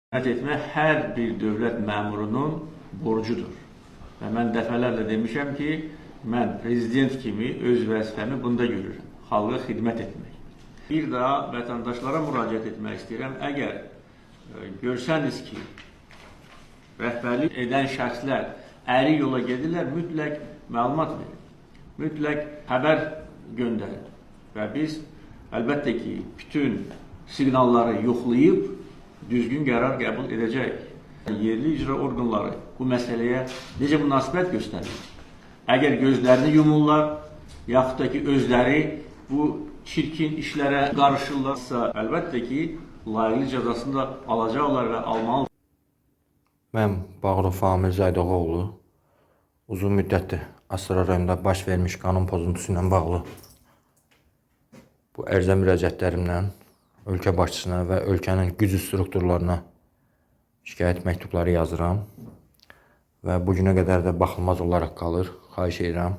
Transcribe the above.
Xidmət etmək hər bir dövlət məmurunun borcudur. Və mən dəfələrlə demişəm ki, mən prezident kimi öz vəzifəmi bunda görürəm. Xalqa xidmət etmək. Bir daha vətəndaşlara müraciət etmək istəyirəm. Əgər görsəniz ki, rəhbərlik edən şəxslər əyri yola gedirlər, mütləq məlumat verin. Mütləq xəbər göndərin. Və biz əlbəttə ki, bütün siqnalları yoxlayıb düzgün qərar qəbul edəcək. Yerli icra orqanları bu məsələyə necə münasibət göstərir? Əgər gözlərini yumurlar, yaxud da ki, özləri bu çirkin işlərə qarışırlarsa, əlbəttə ki, layiqli cəzasını da alacaqlar və almalıdır. Mən Bağırov Famil Zaydoğoğlu uzun müddətdir Astara rayonunda baş vermiş qanun pozuntusu ilə bağlı bu ərizə müraciətlərimlə ölkə başçısına və ölkənin güc strukturlarına şikayət məktubları yazıram və bugünə qədər də baxılmaz olaraq qalır. Xahiş edirəm.